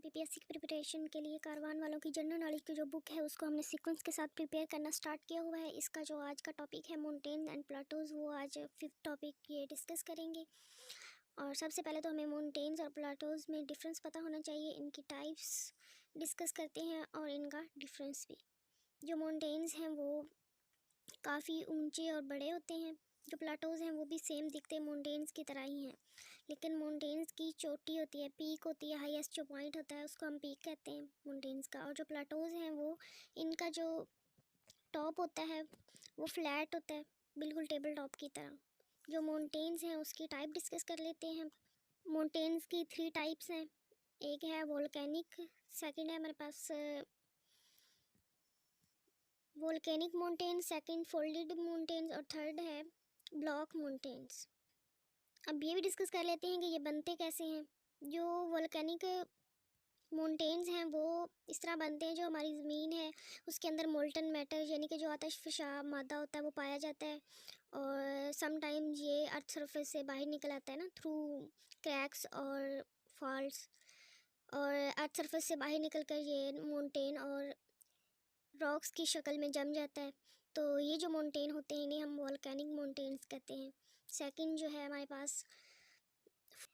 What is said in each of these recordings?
PPSC की preparation के लिए कारवान वालों की जनरल नॉलेज की जो बुक है उसको हमने सीक्वेंस के साथ प्रिपेयर करना स्टार्ट किया हुआ है। इसका जो आज का टॉपिक है माउंटेन एंड प्लाटोज़, वो आज 5th टॉपिक ये डिस्कस करेंगे। और सबसे पहले तो हमें माउंटेन्स और प्लाटोज़ में डिफरेंस पता होना चाहिए, इनकी टाइप्स डिस्कस करते हैं और इनका डिफरेंस भी। जो माउंटेन्स हैं वो काफ़ी ऊंचे और बड़े होते हैं, जो प्लाटोज़ हैं वो भी सेम दिखते हैं माउंटेन्स की तरह ही हैं, लेकिन माउंटेन्स की चोटी होती है, पीक होती है, हाईएस्ट जो पॉइंट होता है उसको हम पीक कहते हैं माउंटेन्स का। और जो प्लाटोज़ हैं वो इनका जो टॉप होता है वो फ्लैट होता है, बिल्कुल टेबल टॉप की तरह। जो माउंटेन्स हैं उसकी टाइप डिस्कस कर लेते हैं। माउंटेन्स की 3 टाइप्स हैं, एक है वोल्केनिक, सेकेंड है हमारे पास volcanic mountains, second folded mountains और थर्ड है ब्लॉक माउंटेन्स। अब ये भी डिस्कस कर लेते हैं कि ये बनते कैसे हैं। जो वोल्केनिक माउंटेन्स हैं वो इस तरह बनते हैं, जो हमारी ज़मीन है उसके अंदर मोल्टन मैटर यानी कि जो आतिशफ़शा मादा होता है वो पाया जाता है, और समटाइम्स ये अर्थ सरफेस से बाहर निकल आता है ना, थ्रू क्रैक्स और फॉल्ट्स, और अर्थ सरफेस से बाहर निकल कर ये माउंटेन और रॉक्स की शक्ल में जम जाता है। तो ये जो माउंटेन होते हैं इन्हें हम वोल्केनिक माउंटेन्स कहते हैं। सेकंड जो है हमारे पास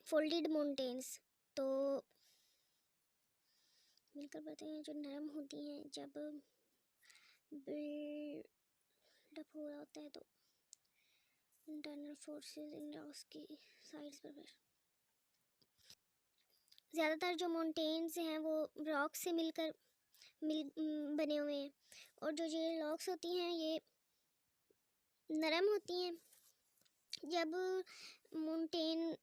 फोल्डेड माउंटेन्स, तो मिलकर बताते हैं जो नरम होती हैं जब बिल्डअप हो रहा होता है तो इंटरनल फोर्सेस इन रॉक्स की साइड्स पर। ज़्यादातर जो माउंटेन्स हैं वो रॉक से बने हुए हैं, और जो ये रॉक्स होती हैं ये नरम होती हैं। जब माउंटेन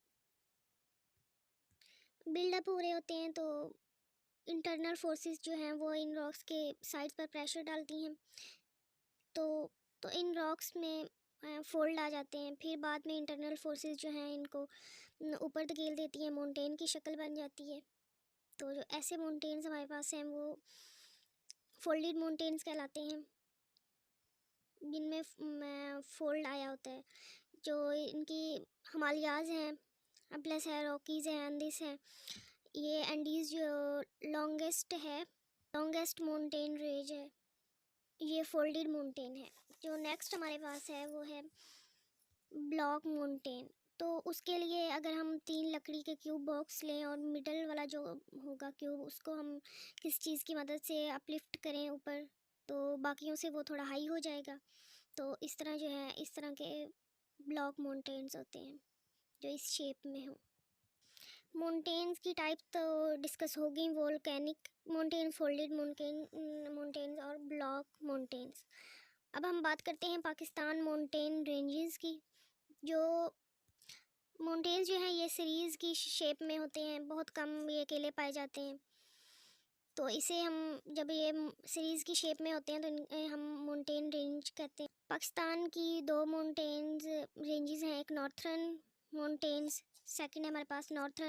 बिल्डअप हो रहे होते हैं तो इंटरनल फोर्सेस जो हैं वो इन रॉक्स के साइड्स पर प्रेशर डालती हैं, तो इन रॉक्स में फोल्ड आ जाते हैं। फिर बाद में इंटरनल फोर्सेस जो हैं इनको ऊपर धकेल देती हैं, माउंटेन की शक्ल बन जाती है। तो जो ऐसे माउंटेन्स हमारे पास हैं वो फोल्डेड माउंटेन्स कहलाते हैं, जिनमें फोल्ड आया होता है। जो इनकी हिमालयाज़ हैं, प्लस है रॉकीज़ हैं, एंडीज़ हैं। ये एंडीज़ जो लॉन्गेस्ट माउंटेन रेंज है, ये फोल्डेड माउंटेन है। जो नेक्स्ट हमारे पास है वो है ब्लॉक माउंटेन। तो उसके लिए अगर हम 3 लकड़ी के क्यूब बॉक्स लें और मिडल वाला जो होगा क्यूब उसको हम किस चीज़ की मदद से अपलिफ्ट करें ऊपर, तो बाकियों से वो थोड़ा हाई हो जाएगा। तो इस तरह जो है इस तरह के ब्लॉक माउंटेन्स होते हैं जो इस शेप में हो। माउंटेन्स की टाइप तो डिस्कस हो गई, वोल्केनिक माउंटेन्स, फोल्डेड माउंटेन्स और ब्लॉक माउंटेन्स। अब हम बात करते हैं पाकिस्तान माउंटेन रेंजेस की। जो माउंटेन्स जो हैं ये सीरीज़ की शेप में होते हैं, बहुत कम ये अकेले पाए जाते हैं। तो इसे हम जब ये सीरीज़ की शेप में होते हैं तो इन्हें हम माउंटेन रेंज कहते हैं। पाकिस्तान की 2 माउंटेन्स रेंजेस हैं, एक नॉर्थर्न माउंटेन्स, सेकंड है हमारे पास north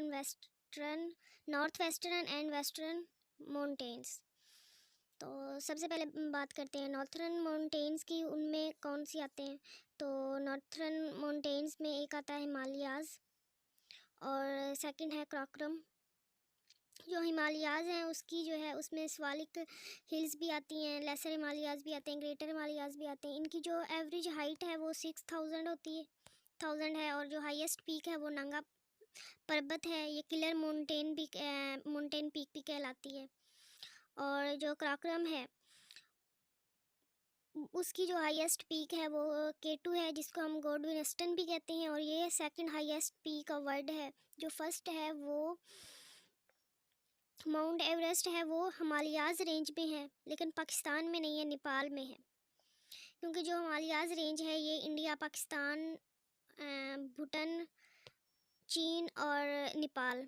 western and western mountains. तो सबसे पहले बात करते हैं नॉर्थर्न माउंटेन्स की, उनमें कौन सी आते हैं। तो नॉर्थर्न माउंटेन्स में एक आता है हिमालयाज़ और सेकंड है काराकोरम। जो हिमालयाज़ हैं उसकी जो है उसमें शिवालिक हिल्स भी आती हैं, लेसर हिमालयाज़ भी आते हैं, ग्रेटर हिमालयाज़ भी आते हैं। इनकी जो एवरेज हाइट है वो 6000 होती है, 1000 है, और जो हाईएस्ट पीक है वो नंगा पर्वत है, ये किलर माउंटेन पीक भी कहलाती है। और जो काराकोरम है उसकी जो हाईएस्ट पीक है वो K2 है, जिसको हम गॉडविन वेस्टर्न भी कहते हैं, और ये second highest peak of world है। जो फर्स्ट है वो माउंट एवरेस्ट है, वो हिमालयाज़ रेंज में है, लेकिन पाकिस्तान में नहीं है, नेपाल में है। क्योंकि जो हिमालयाज़ रेंज है ये इंडिया, पाकिस्तान, भूटान, चीन और नेपाल,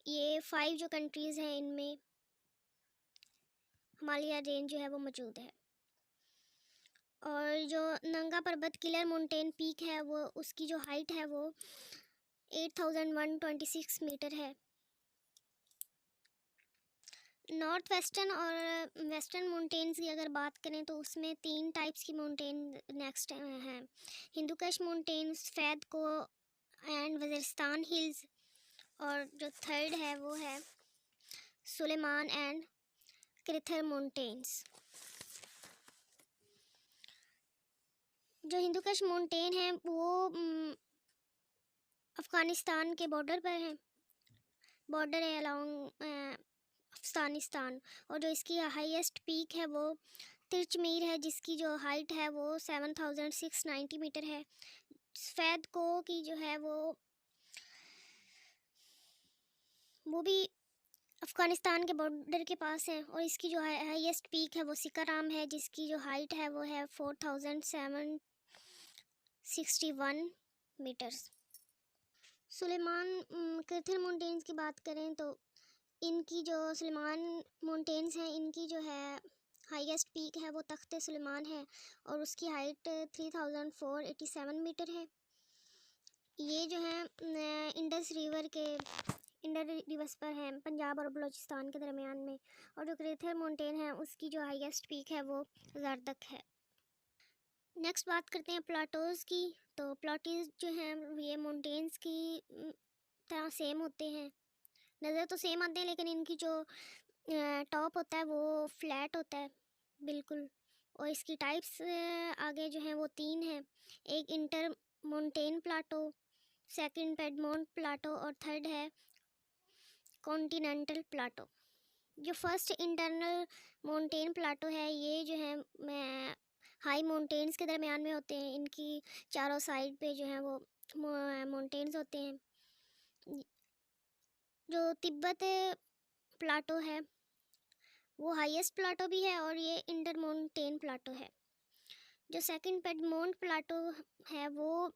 ये 5 जो कंट्रीज़ हैं इनमें हिमालय रेंज जो है वो मौजूद है। और जो नंगा पर्वत किलर माउंटेन पीक है वो उसकी जो हाइट है वो 8126 मीटर है। नॉर्थ वेस्टर्न और वेस्टर्न माउंटेन्स की अगर बात करें तो उसमें 3 टाइप्स की माउंटेन नेक्स्ट हैं, हिंदुकुश माउंटेन्स, फैद को एंड वज़ीरिस्तान हिल्स, और जो थर्ड है वो है सुलेमान एंड क्रिथर माउंटेन्स। जो हिंदू कुश माउंटेन है वो अफ़गानिस्तान के बॉर्डर पर है, बॉर्डर है अलॉन्ग अफ़गानिस्तान। और जो इसकी हाईएस्ट पीक है वो तिरचमीर है, जिसकी जो हाइट है वो 7690 मीटर है। सफ़ेद को की जो है वो भी अफ़गानिस्तान के बॉर्डर के पास है। और इसकी जो हाईएस्ट पीक है वो सिकाराम है, जिसकी जो हाइट है वो है 4761 मीटर्स। सुलेमान क्रिथर माउंटेन्स की बात करें तो इनकी जो सुलेमान माउंटेन्स हैं, इनकी जो है हाईएस्ट पीक है वो तख्ते सुलेमान है और उसकी हाइट 3487 मीटर है। ये जो है इंडस रिवर्स पर है, पंजाब और बलूचिस्तान के दरमियान में। और जो क्रिथर माउंटेन है उसकी जो हाईएस्ट पीक है वो ज़रदक है। नेक्स्ट बात करते हैं प्लाटोज़ की। तो प्लाटोज़ जो हैं ये माउंटेन्स की तरह सेम होते हैं, नज़र तो सेम आते हैं, लेकिन इनकी जो टॉप होता है वो फ्लैट होता है बिल्कुल। और इसकी टाइप्स आगे जो हैं वो 3 हैं, एक inter mountain plateau, second piedmont plateau और थर्ड है कॉन्टिनेंटल प्लाटो। जो फर्स्ट इंटरनल माउंटेन प्लाटो है ये जो है हाई माउंटेन्स के दरमियान में होते हैं, इनकी चारों साइड पे जो है वो माउंटेन्स होते हैं। जो तिब्बत प्लाटो है वो हाईएस्ट प्लाटो भी है और ये इंटर माउंटेन प्लाटो है। जो सेकंड पेडमोंट प्लाटो है वो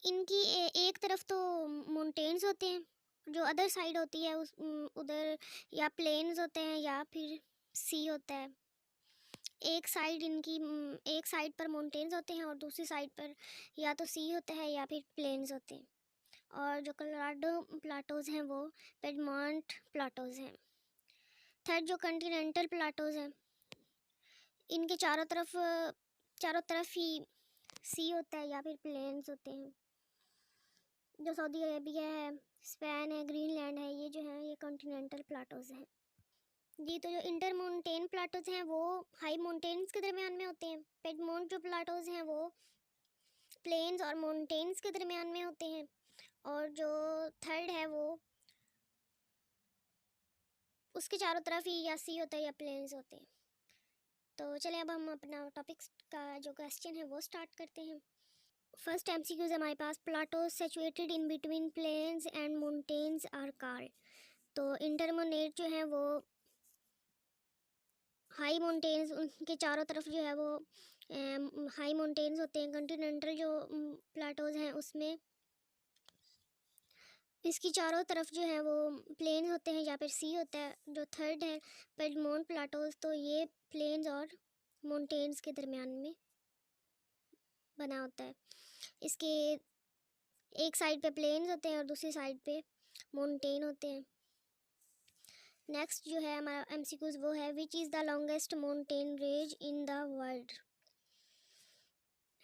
इनकी एक तरफ तो माउंटेन्स होते हैं, जो अदर साइड होती है उस उधर या प्लेन्स होते हैं या फिर सी होता है। एक साइड पर माउंटेन्स होते हैं और दूसरी साइड पर या तो सी होता है या फिर प्लेन्स होते हैं। और जो कोलोराडो प्लाटोज़ हैं वो पेडमोंट प्लाटोज़ हैं। थर्ड जो कॉन्टिनेंटल प्लाटोज़ हैं इनके चारों तरफ ही सी होता है या फिर प्लेन्स होते हैं। जो सऊदी अरेबिया है, स्पेन है, ग्रीनलैंड है, ये जो है ये कॉन्टिनेंटल प्लाटोज़ हैं जी। तो जो इंटर माउंटेन प्लाटोज़ हैं वो हाई माउंटेन्स के दरमियान में होते हैं। पेडमोंट जो प्लाटोज़ हैं वो प्लेन्स और माउंटेन्स के दरमियान में होते हैं। और जो थर्ड है वो उसके चारों तरफ ही या सी होता है या प्लेन्स होते हैं। तो चलिए अब हम अपना टॉपिक्स का जो क्वेश्चन है वो स्टार्ट करते हैं। फर्स्ट एमसीक्यूज हमारे पास, plateau situated in between plains and mountains are called. तो इंटरमोनेट जो है वो हाई माउंटेन्स, उनके चारों तरफ जो है वो हाई माउंटेन्स होते हैं। कॉन्टिनेंटल जो प्लाटोज़ हैं उसमें इसकी चारों तरफ जो है वो प्लेन होते हैं या फिर सी होता है। जो थर्ड है पेडमोंट प्लाटोज़, तो ये प्लेन्स और माउंटेन्स के दरमियान में बना होता है। इसके एक साइड पे प्लेन्स होते हैं और दूसरी साइड पे माउंटेन होते हैं। नेक्स्ट जो है हमारा एमसीक्यूज वो है, which is the longest mountain range in the world.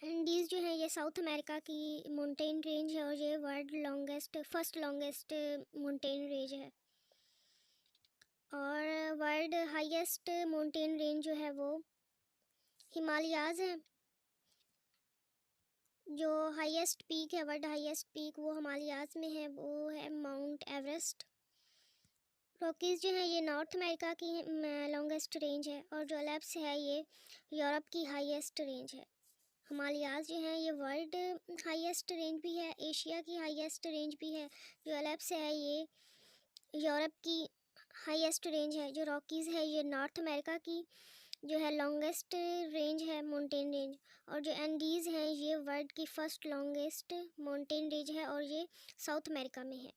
Andes जो है ये साउथ अमेरिका की माउंटेन रेंज है और ये फर्स्ट लॉन्गेस्ट माउंटेन रेंज है। और वर्ल्ड हाईएस्ट माउंटेन रेंज जो है वो हिमालयाज़ है। जो हाईएस्ट पीक है, वर्ल्ड हाईएस्ट पीक वो हिमालयाज़ में है, वो है माउंट एवरेस्ट। रॉकीज़ जो है ये नॉर्थ अमेरिका की लॉन्गेस्ट रेंज है। और जो एल्प्स है ये यूरोप की हाईएस्ट रेंज है। हिमालयाज़ जो है ये वर्ल्ड हाईएस्ट रेंज भी है, एशिया की हाईएस्ट रेंज भी है। जो एल्प्स है ये यूरोप की हाईएस्ट रेंज है। जो रॉकीज़ है ये नॉर्थ अमेरिका की जो है लॉन्गेस्ट रेंज है, माउंटेन रेंज। और जो एंडीज़ हैं ये वर्ल्ड की फर्स्ट लॉन्गेस्ट माउंटेन रेंज है और ये साउथ अमेरिका में है।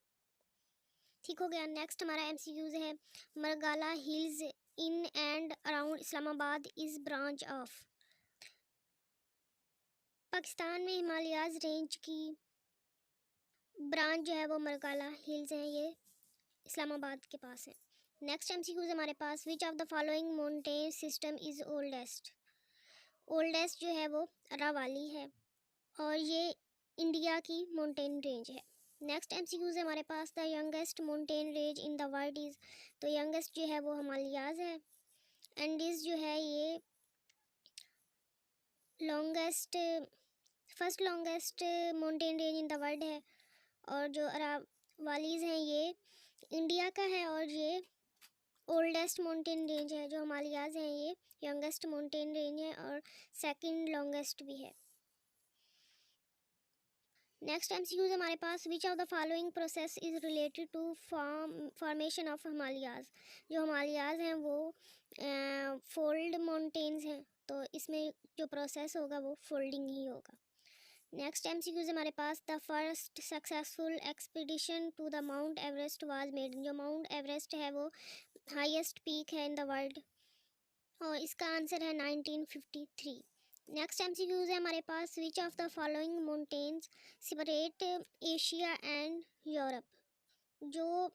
ठीक हो गया। नेक्स्ट हमारा एमसीक्यूज है, Margalla hills in and around Islamabad is branch of. Pakistan में हिमालयाज़ रेंज की ब्रांच जो है वो मरगाला हिल्स हैं, ये इस्लामाबाद के पास है। नेक्स्ट एमसीक्यूज हमारे पास, which of the following mountain system is oldest. Oldest जो है वो अरावाली है और ये इंडिया की माउंटेन रेंज है। नेक्स्ट एमसीक्यूज है हमारे पास, the youngest mountain range in the world is, तो यंगेस्ट जो है वो हिमालयाज है। एंडीज जो है ये longest, first longest mountain range in the world है। और जो अरावलीज हैं ये इंडिया का है, और ये ओल्डेस्ट माउंटेन रेंज है। जो हिमालयाज हैं ये यंगेस्ट माउंटेन रेंज है और सेकंड लॉन्गेस्ट भी है। नेक्स्ट एमसीक्यूज हमारे पास, which of the following process is related to formation of Himalayas, जो हिमालयाज हैं वो फोल्ड माउंटेन्स हैं, तो इसमें जो प्रोसेस होगा वो फोल्डिंग ही होगा। नेक्स्ट एमसीक्यूज हमारे पास, the first successful expedition to the Mount Everest was made, जो माउंट एवरेस्ट है वो हाईएस्ट पीक है इन द वर्ल्ड, और इसका आंसर है 1953। नेक्स्ट एमसीक्यूज है हमारे पास, which of the following mountains separate Asia and Europe, जो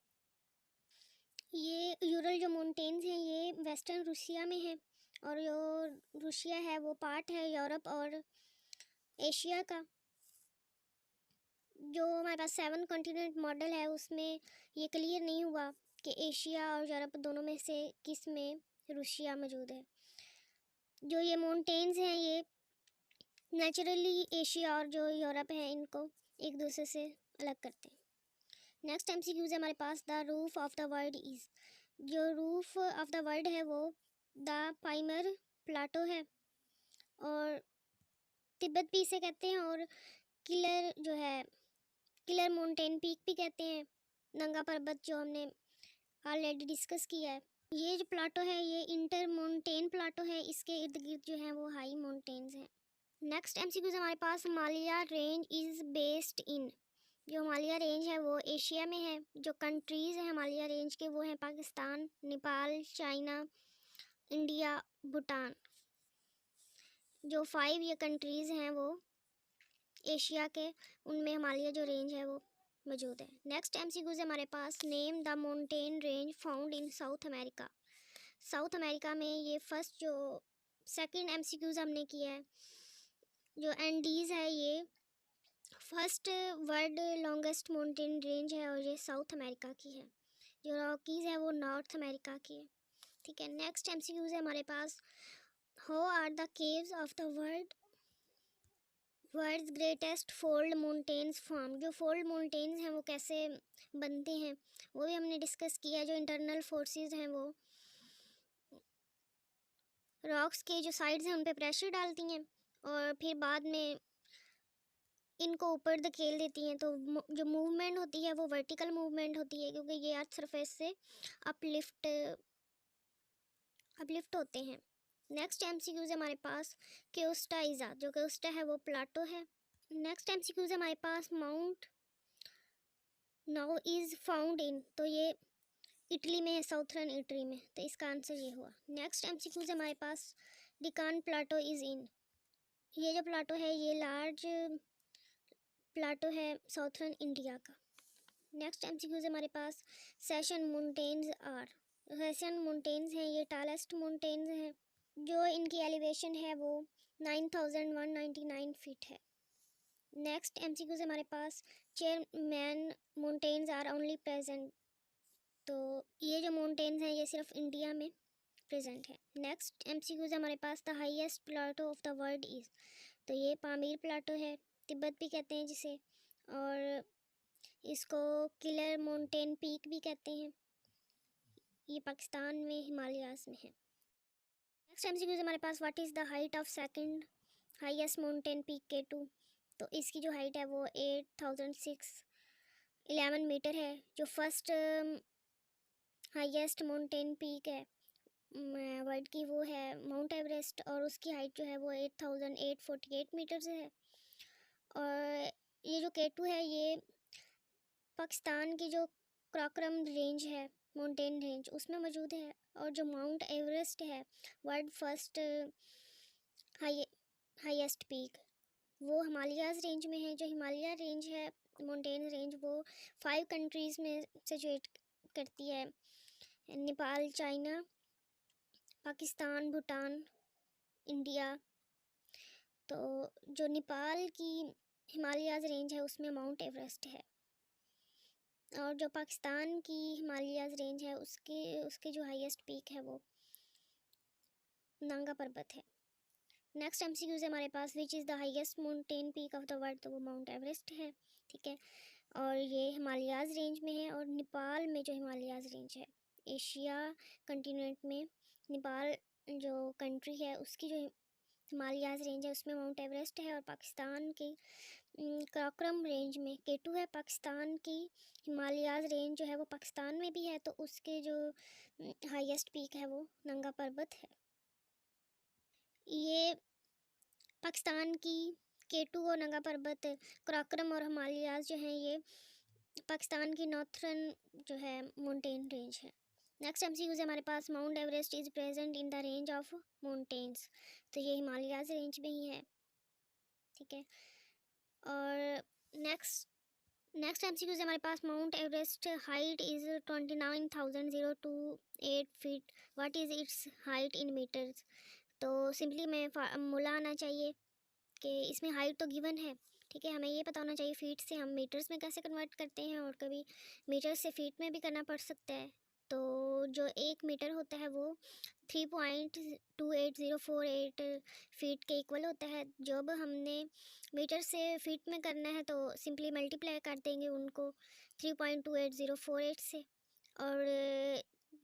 ये यूरल जो माउंटेन्स हैं ये वेस्टर्न रूसिया में है, और जो रूसिया है वो पार्ट है यूरोप और एशिया का। जो हमारे पास 7 कॉन्टिनेंट मॉडल है उसमें ये क्लियर नहीं हुआ कि एशिया और यूरोप दोनों में से किस में रूसिया मौजूद है। जो ये माउंटेन्स हैं ये नेचुरली एशिया और जो यूरोप है इनको एक दूसरे से अलग करते हैं। नेक्स्ट एमसीक्यूज है हमारे पास, the roof of the world is, जो रूफ ऑफ द वर्ल्ड है वो द पाइमर प्लाटो है, और तिब्बत भी इसे कहते हैं, और किलर जो है किलर माउंटेन पीक भी कहते हैं, नंगा पर्वत जो हमने ऑलरेडी डिस्कस किया है। ये जो प्लाटो है ये इंटर माउंटेन प्लाटो है, इसके इर्द गिर्द जो है वो हाई माउंटेन्स हैं। नेक्स्ट एमसीक्यूज हमारे पास, Himalaya range is based in, जो हिमालय रेंज है वो एशिया में है। जो कंट्रीज़ हैं हिमालय रेंज के वो हैं पाकिस्तान, नेपाल, चाइना, इंडिया, भूटान। जो 5 ये कंट्रीज़ हैं वो एशिया के, उनमें हिमालय जो रेंज है वो मौजूद है। नेक्स्ट एमसीक्यूज हमारे पास, name the mountain range found in South America, South America में ये फर्स्ट जो सेकंड एमसीक्यूज हमने किया है। जो एंडीज़ है ये first world longest mountain range है, और ये साउथ अमेरिका की है। जो रॉकीज़ है वो नॉर्थ अमेरिका की है। ठीक है, नेक्स्ट एमसीक्यूज है हमारे पास, how are the caves of the world's greatest fold mountains form, जो फोल्ड माउंटेन्स हैं वो कैसे बनते हैं वो भी हमने डिस्कस किया। जो इंटरनल फोर्सेस हैं वो रॉक्स के जो साइड्स हैं उन पे प्रेशर डालती हैं, और फिर बाद में इनको ऊपर धकेल देती हैं, तो जो मूवमेंट होती है वो वर्टिकल मूवमेंट होती है, क्योंकि ये अर्थ सरफेस से अपलिफ्ट होते हैं। नेक्स्ट एमसीक्यूज हमारे पास, क्योस्टा इज़ा, जो क्योस्टा है वो प्लाटो है। नेक्स्ट एमसीक्यूज हमारे पास, माउंट नाउ इज़ फाउंड इन, तो ये इटली में है, साउथर्न इटली में, तो इसका आंसर ये हुआ। नेक्स्ट एमसीक्यूज हमारे पास, डिकान प्लाटो इज़ इन, ये जो प्लाटो है ये लार्ज प्लाटो है साउथर्न इंडिया का। नेक्स्ट एमसीक्यूज हमारे पास, session mountains are, session mountains हैं ये टालेस्ट माउंटेन्स हैं, जो इनकी एलिवेशन है वो 9199 फीट है। नेक्स्ट एमसीक्यूज हमारे पास, chairman mountains are only present, तो ये जो माउंटेन्स हैं ये सिर्फ इंडिया में प्रेजेंट है। नेक्स्ट एमसीक्यूज हमारे पास, the highest plateau of the world is, तो ये पामीर प्लाटो है, तिब्बत भी कहते हैं जिसे, और इसको किलर माउंटेन पीक भी कहते हैं, ये पाकिस्तान में हिमालयास में है। नेक्स्ट एमसीक्यूज हमारे पास, what is the height of second highest mountain peak K2, तो इसकी जो हाइट है वो 8611 मीटर है। जो फर्स्ट हाईएस्ट माउंटेन पीक है वर्ल्ड की वो है माउंट एवरेस्ट, और उसकी हाइट जो है वो 8848 मीटर से है। और ये जो K2 है ये पाकिस्तान की जो कराकोरम रेंज है माउंटेन रेंज उसमें मौजूद है, और जो माउंट एवरेस्ट है वर्ल्ड फर्स्ट हाईएस्ट पीक वो हिमालयाज रेंज में है। जो हिमालय रेंज है माउंटेन रेंज वो 5 कंट्रीज़ में सिचुएट करती है, नेपाल, चाइना, पाकिस्तान, भूटान, इंडिया। तो जो नेपाल की हिमालयाज रेंज है उसमें माउंट एवरेस्ट है। और जो पाकिस्तान की हिमालयाज़ रेंज है उसके जो हाईएस्ट पीक है वो नंगा पर्वत है। नेक्स्ट एमसीक्यूज है हमारे पास, which is the highest mountain peak of the world, तो वो माउंट एवरेस्ट है। ठीक है, और ये हिमालयाज़ रेंज में है। और नेपाल में जो हिमालयाज़ रेंज है, एशिया कंटिनेंट में नेपाल जो कंट्री है उसकी जो हिमालयाज़ रेंज है उसमें माउंट एवरेस्ट है। और पाकिस्तान की कराकोरम रेंज में केटू है। पाकिस्तान की हिमालयाज़ रेंज जो है वो पाकिस्तान में भी है, तो उसके जो हाईएस्ट पीक है वो नंगा पर्वत है। ये पाकिस्तान की केटू और नंगा पर्वत, कराकोरम और हिमालयाज़ जो हैं ये पाकिस्तान की नॉर्थर्न जो है माउंटेन रेंज है। नेक्स्ट एमसीक्यूज है हमारे पास, Mount Everest is present in the range of mountains, तो ये हिमालयाज़ रेंज में ही है। ठीक है, और नेक्स्ट एमसीक्यूज हमारे पास, Mount Everest height is 29,028 feet, what is its height in metres. तो सिंपली में फार्मूला आना चाहिए कि इसमें हाइट तो गिवन है, ठीक है, हमें ये पता होना चाहिए फीट से हम मीटर्स में कैसे कन्वर्ट करते हैं, और कभी मीटर्स से फीट में भी करना पड़ सकता है। तो जो 1 मीटर होता है वो 3.28048 फीट के इक्वल होता है। जब हमने मीटर से फीट में करना है तो सिंपली मल्टीप्लाई कर देंगे उनको 3.28048 से, और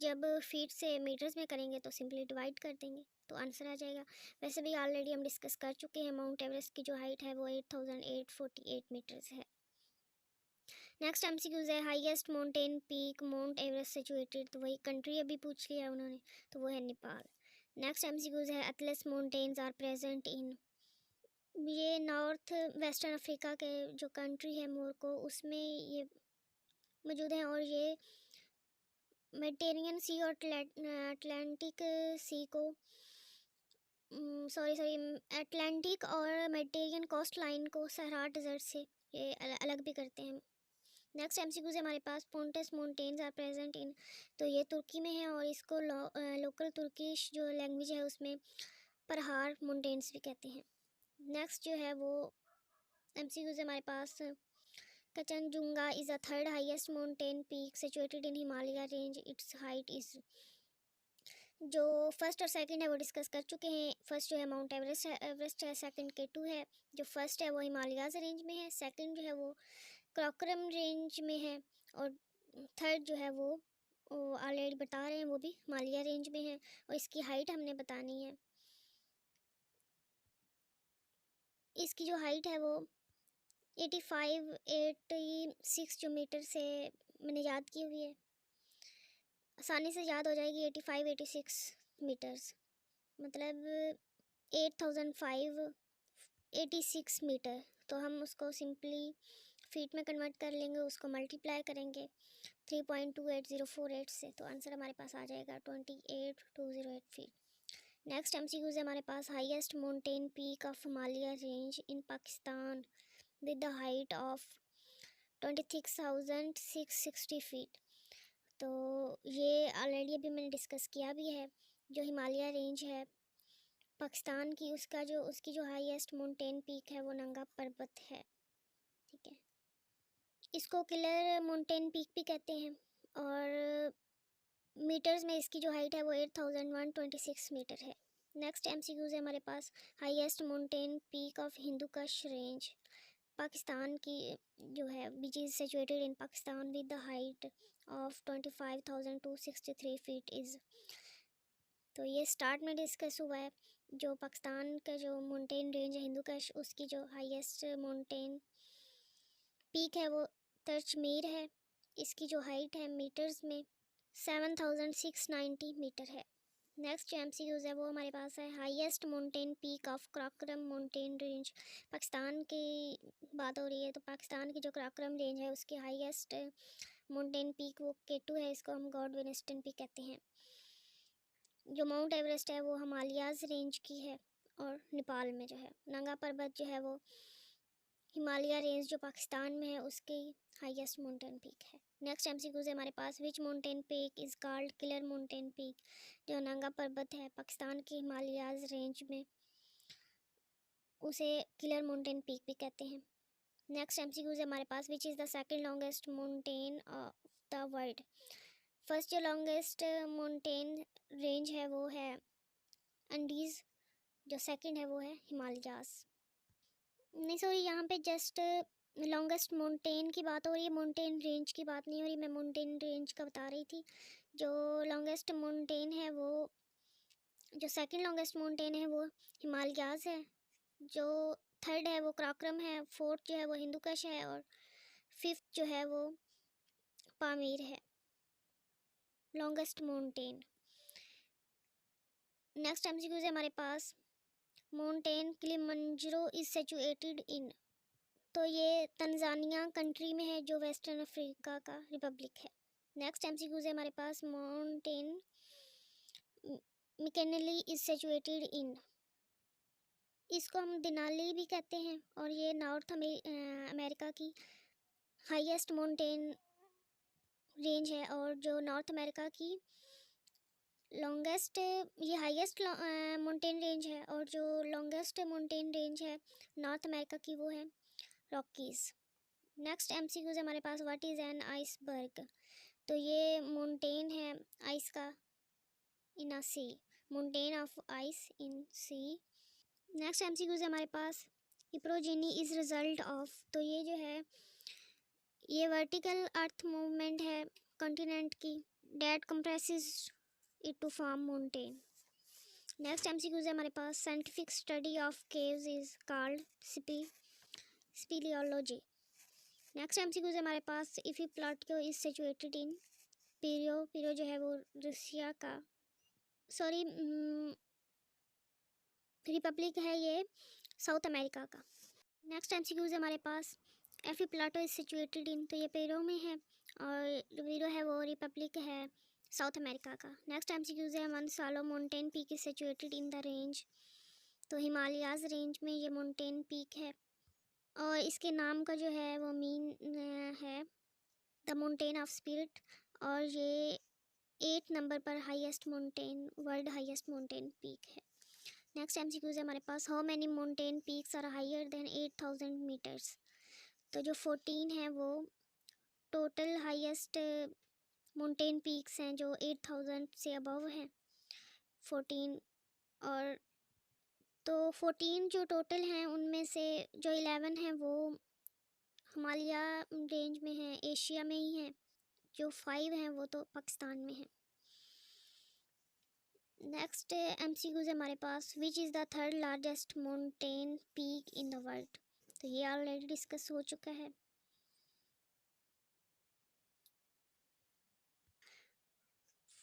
जब फीट से मीटर्स में करेंगे तो सिंपली डिवाइड कर देंगे तो आंसर आ जाएगा। वैसे भी ऑलरेडी हम डिस्कस कर चुके हैं, माउंट एवरेस्ट की जो हाइट है वो 8,848 मीटर्स है। नेक्स्ट एमसीक्यूज है, highest mountain peak Mount Everest situated, तो वही कंट्री अभी पूछ लिया उन्होंने, तो वो है नेपाल। नेक्स्ट एमसीक्यूज है, atlas mountains are present in, ये नॉर्थ वेस्टर्न अफ्रीका के जो कंट्री है मोरक्को उसमें ये मौजूद हैं, और ये मेडिटेरेनियन सी और अटलांटिक सी को सॉरी अटलांटिक और मेडिटेरियन कोस्ट लाइन को सहरा डेजर्ट से ये अलग भी करते हैं। नेक्स्ट एमसीक्यूज है हमारे पास, Pontus mountains are present in, तो ये तुर्की में है और इसको लोकल तुर्किश जो लैंग्वेज है उसमें परहार माउंटेन्स भी कहते हैं। नेक्स्ट जो है वो एमसीक्यूज है हमारे पास, Kanchenjunga is a third highest mountain peak situated in Himalaya range, its height is, जो फर्स्ट और सेकंड है वो डिस्कस कर चुके हैं। फर्स्ट जो है माउंट एवरेस्ट है, सेकंड केटू है। जो फर्स्ट है वो हिमालयाज़ रेंज में है, सेकंड जो है वो कराकोरम रेंज में है, और थर्ड जो है वो ऑलरेडी बता रहे हैं वो भी हिमालय रेंज में है, और इसकी हाइट हमने बतानी है। इसकी जो हाइट है वो 86 जो मीटर से मैंने याद की हुई है, आसानी से याद हो जाएगी। 86 मीटर्स मतलब 8586 मीटर, तो हम उसको सिंपली फीट में कन्वर्ट कर लेंगे, उसको मल्टीप्लाई करेंगे 3.28048 से, तो आंसर हमारे पास आ जाएगा 28208 फीट। नेक्स्ट एमसीक्यूज है हमारे पास, highest mountain peak of Himalaya range in Pakistan with the height of 26,660 feet, तो ये ऑलरेडी अभी मैंने डिस्कस किया भी है। जो हिमालय रेंज है पाकिस्तान की उसकी जो हाईएस्ट माउंटेन पीक है वो नंगा पर्वत है। ठीक है, इसको किलर माउंटेन पीक भी कहते हैं, और मीटर्स में इसकी जो हाइट है वो 8126 मीटर है। नेक्स्ट एमसीक्यूज है हमारे पास, highest mountain peak of Hindu Kush range Pakistan की जो है which is situated in Pakistan with the height of 25,263 feet is, तो ये स्टार्ट में डिस्कस हुआ है। जो पाकिस्तान का जो माउंटेन रेंज है हिंदुकुश, उसकी जो हाईएस्ट माउंटेन पीक है वो तरचमीर है। इसकी जो हाइट है मीटर्स में 7,690 मीटर है। नेक्स्ट जो एमसीक्यूज है वो हमारे पास है, highest mountain peak of Karakoram mountain range, Pakistan की बात हो रही है तो पाकिस्तान की जो कराकोरम रेंज है उसकी हाईएस्ट माउंटेन पीक वो केटू है, इसको हम गॉडविन ईस्टर्न पीक कहते हैं। जो माउंट एवरेस्ट है वो हिमालयाज़ रेंज की है, और नेपाल में जो है नंगा पर्वत जो है वो हिमालय रेंज जो पाकिस्तान में है उसकी हाईएस्ट माउंटेन पीक है। नेक्स्ट एमसीक्यूज है हमारे पास, which mountain peak is called killer mountain peak, जो नंगा पर्वत है पाकिस्तान की हिमालयाज़ रेंज में उसे किलर माउंटेन पीक भी कहते हैं। नेक्स्ट एमसीक्यूज है हमारे पास, which is the second longest mountain of the world. First जो लॉन्गेस्ट माउंटेन रेंज है वो है एंडीज़, जो सेकंड है वो है हिमालयास। नहीं सॉरी, यहाँ पे जस्ट लॉन्गेस्ट माउंटेन की बात हो रही है, माउंटेन रेंज की बात नहीं हो रही। मैं माउंटेन रेंज का बता रही थी। जो लॉन्गेस्ट माउंटेन है वो, जो सेकंड लॉन्गेस्ट माउंटेन है वो हिमालयास है, जो थर्ड है वो कराक्रम है, फोर्थ जो है वो हिंदुकुश है, और फिफ्थ जो है वो पामीर है, लॉन्गेस्ट माउंटेन। नेक्स्ट एमसीक्यूज है हमारे पास, mountain Kilimanjaro is situated in. तो ये तंजानिया कंट्री में है, जो वेस्टर्न अफ्रीका का रिपब्लिक है। नेक्स्ट एमसीक्यूज है हमारे पास, mountain McKinley is situated in. इसको हम दिनाली भी कहते हैं, और ये नॉर्थ अमेरिका की हाईएस्ट माउंटेन रेंज है, और जो नॉर्थ अमेरिका की लॉन्गेस्ट, ये हाईएस्ट माउंटेन रेंज है, और जो लॉन्गेस्ट माउंटेन रेंज है नॉर्थ अमेरिका की वो है रॉकीज़। नेक्स्ट एमसीक्यूज हमारे पास, व्हाट इज़ एन आइसबर्ग। तो ये माउंटेन है आइस का in a sea, mountain of ice in sea. Next MCQs हमारे पास, हिप्रोजेनी इज रिजल्ट ऑफ। तो ये जो है ये वर्टिकल अर्थ मूवमेंट है कॉन्टिनेंट की, that compresses it to form mountain. Next MCQs है हमारे पास, scientific study of caves is called speleology. Next MCQs है हमारे पास, if you plateau is situated इन पीरियो। पीरियो जो है वो रसिया का, सॉरी रिपब्लिक है ये साउथ अमेरिका का। नेक्स्ट एमसीक्यूज है हमारे पास, एफी प्लाटो इज सिचुएटेड इन। तो ये पेरो में है, और पेरो है वो रिपब्लिक है साउथ अमेरिका का। नेक्स्ट एमसीक्यूज है, Manaslu mountain peak is situated in the range. तो हिमालयाज रेंज में ये माउंटेन पीक है, और इसके नाम का जो है वो मीन है द माउंटेन ऑफ स्पिरिट, और ये 8 नंबर पर highest mountain, world highest mountain peak है। नेक्स्ट एमसीक्यूज है हमारे पास, how many mountain peaks are higher than 8000 metres. तो जो 14 है वो टोटल हाईएस्ट माउंटेन पीक्स हैं जो 8000 से अबव हैं 14। और तो 14 जो टोटल हैं उनमें से जो 11 हैं वो हिमालय रेंज में हैं, एशिया में ही हैं। जो 5 हैं वो तो पाकिस्तान में हैं। नेक्स्ट एमसीक्यूज है हमारे पास, which is the third largest mountain peak in the world. तो ये ऑलरेडी डिस्कस हो चुका है।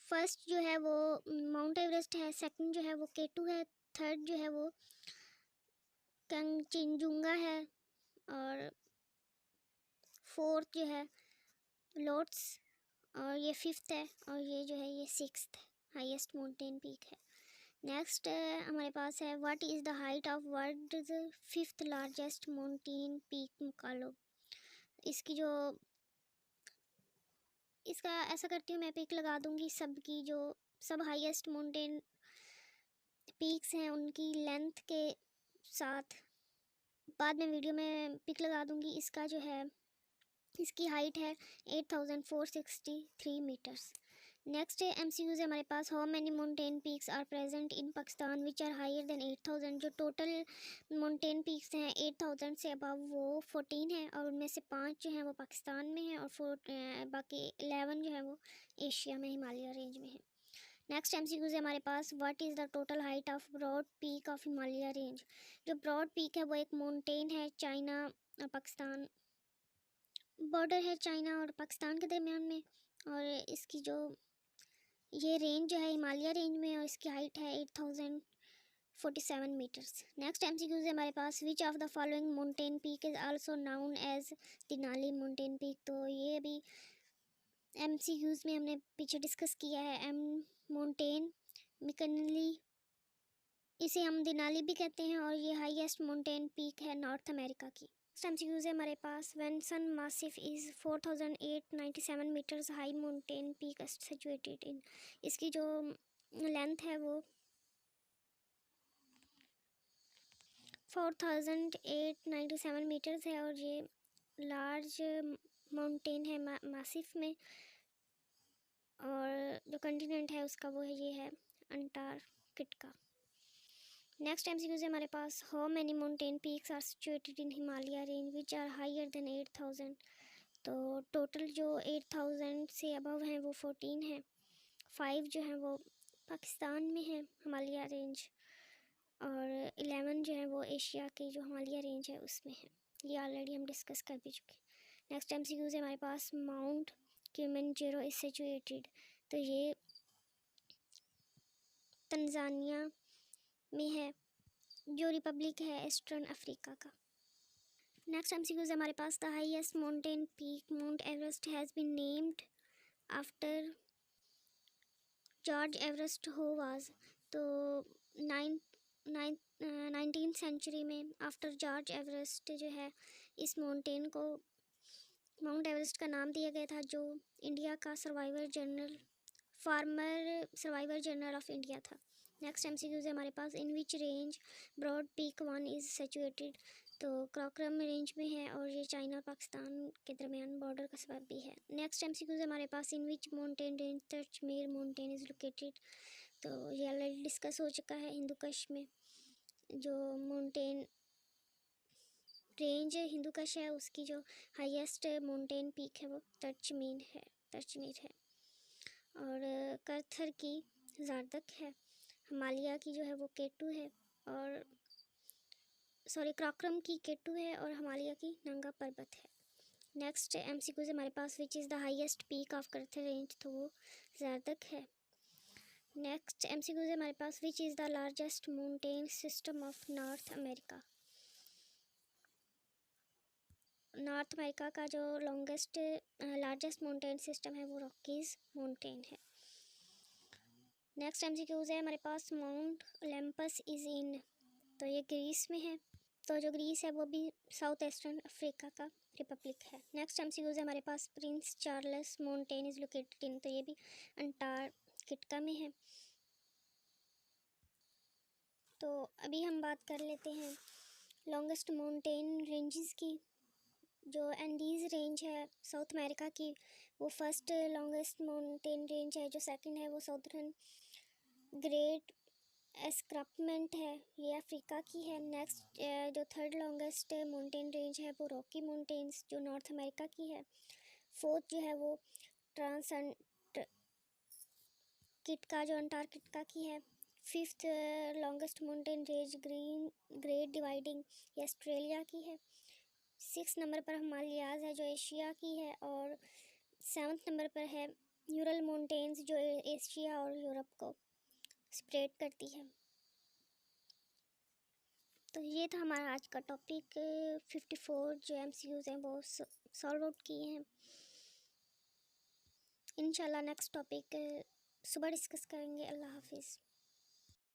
फर्स्ट जो है वो माउंट एवरेस्ट है, सेकंड जो है वो केटू है, थर्ड जो है वो कंचनजुंगा है, और फोर्थ जो है लोट्स, और ये फिफ्थ है, और ये जो है ये सिक्स्थ हाईएस्ट माउंटेन पीक है। नेक्स्ट हमारे पास है, what is the height of world fifth largest mountain peak Makalu. इसकी जो, इसका ऐसा करती हूँ मैं पिक लगा दूँगी सबकी, जो सब हाईएस्ट माउंटेन पीक्स हैं उनकी लेंथ के साथ, बाद में वीडियो में पिक लगा दूँगी। इसका जो है इसकी हाइट है 8463 मीटर्स। नेक्स्ट एमसीक्यूज है हमारे पास, how many mountain peaks are present in Pakistan which are higher than 8000। जो टोटल माउंटेन पीक्स हैं 8000 से अबव वो 14 हैं, और उनमें से 5 जो हैं वो पाकिस्तान में हैं, और बाकी 11 जो है वो एशिया में हिमालय रेंज में है। नेक्स्ट एमसीक्यूज है हमारे पास, what is the total height of Broad Peak of Himalaya range. जो ब्रॉड पीक है वो एक माउंटेन है, चाइना और पाकिस्तान बॉर्डर है चाइना और पाकिस्तान के दरमियान में, और इसकी जो ये रेंज जो है हिमालय रेंज में, और इसकी हाइट है 8047 मीटर्स। नेक्स्ट एमसीक्यूज है हमारे पास, which of the following mountain peak is also known as Denali mountain peak. तो ये अभी एमसीक्यूज में हमने पीछे डिस्कस किया है। एम माउंटेन मिकनली, इसे हम दिनाली भी कहते हैं, और ये हाईएस्ट माउंटेन पीक है नॉर्थ अमेरिका की। एमसीक्यूज है हमारे पास, Vinson Massif is 4897 metres high mountain peak situated in. इसकी जो लेंथ है वो 4897 मीटर्स है, और ये लार्ज माउंटेन है मासिफ में, और जो कंटिनेंट है उसका वो है ये है अंटार्कटिका। नेक्स्ट एमसीक्यूज है हमारे पास, how many mountain peaks are situated in Himalaya range which are higher than 8000। तो टोटल जो 8000 से अबव हैं वो 14 हैं, 5 जो हैं वो पाकिस्तान में है हिमालय रेंज, और 11 जो है वो एशिया की जो हिमालय रेंज है उसमें है। ये ऑलरेडी हम डिस्कस कर भी चुके। नेक्स्ट एमसीक्यूज है हमारे पास, माउंट किलिमंजारो इज सिचुएटेड। तो ये तंजानिया में है, जो रिपब्लिक है ईस्टर्न अफ्रीका का। नेक्स्ट एमसीक्यूज है हमारे पास, the highest mountain peak Mount Everest has been named after George Everest who was. तो 19th सेंचुरी में आफ्टर जॉर्ज एवरेस्ट जो है इस माउंटेन को माउंट एवरेस्ट का नाम दिया गया था, जो इंडिया का former surveyor general of India था। नेक्स्ट एमसीक्यूज है हमारे पास, in which range Broad Peak 1 is situated. तो क्राकरम रेंज में है और ये चाइना और पाकिस्तान के दरमियान बॉर्डर का सबब भी है। नेक्स्ट एमसीक्यूज है हमारे पास, इन विच माउंटेन रेंज तर्चमेर माउंटेन इज़ लोकेटेड। तो ये ऑलरेडी डिस्कस हो चुका है, हिंदू कश में जो माउंटेन रेंज हिंदू कश है उसकी जो हाईएस्ट माउंटेन पीक है वो तर्चमेर है। और करथर की ज़ारदक है, हिमालय की जो है वो केटू है, और क्राकरम की केटू है और हिमालय की नंगा पर्वत है। नेक्स्ट एमसीक्यू है हमारे पास, which is the highest peak of Kirthar range. तो वो ज़ारदक है। नेक्स्ट एमसीक्यू है हमारे पास, which is the largest mountain system of North America. North America का जो लार्जेस्ट माउंटेन सिस्टम है वो रॉकीज़ माउंटेन है। नेक्स्ट एमसीक्यूज़ है हमारे पास, माउंट ओलंपस इज़ इन। तो ये ग्रीस में है। तो जो ग्रीस है वो भी साउथ ईस्टर्न अफ्रीका का रिपब्लिक है। नेक्स्ट एमसीक्यूज़ है हमारे पास, Prince Charles mountain is located in. तो ये भी अंटार्कटिका में है। तो अभी हम बात कर लेते हैं लॉन्गेस्ट माउंटेन रेंजेस की। जो एंडीज़ रेंज है साउथ अमेरिका की, वो फर्स्ट लॉन्गेस्ट माउंटेन रेंज है। जो सेकंड है वो साउदर्न ग्रेट एस्कार्पमेंट है, ये अफ्रीका की है। नेक्स्ट जो थर्ड लॉन्गेस्ट माउंटेन रेंज है वो रॉकी माउंटेन्स जो नॉर्थ अमेरिका की है। फोर्थ जो है वो ट्रांसअंटार्कटिका जो अंटार्कटिका की है। Fifth longest mountain range great dividing ये ऑस्ट्रेलिया की है। 6 नंबर पर हिमालयाज़ है जो एशिया की है, और 7th नंबर पर है यूरल माउंटेन्स जो एशिया और यूरोप को सेपरेट करती है। तो ये था हमारा आज का टॉपिक। 54 जो एमसीक्यूज़ हैं वो सॉल्व आउट किए हैं। इंशाल्लाह नेक्स्ट टॉपिक सुबह डिस्कस करेंगे। अल्लाह हाफिज़।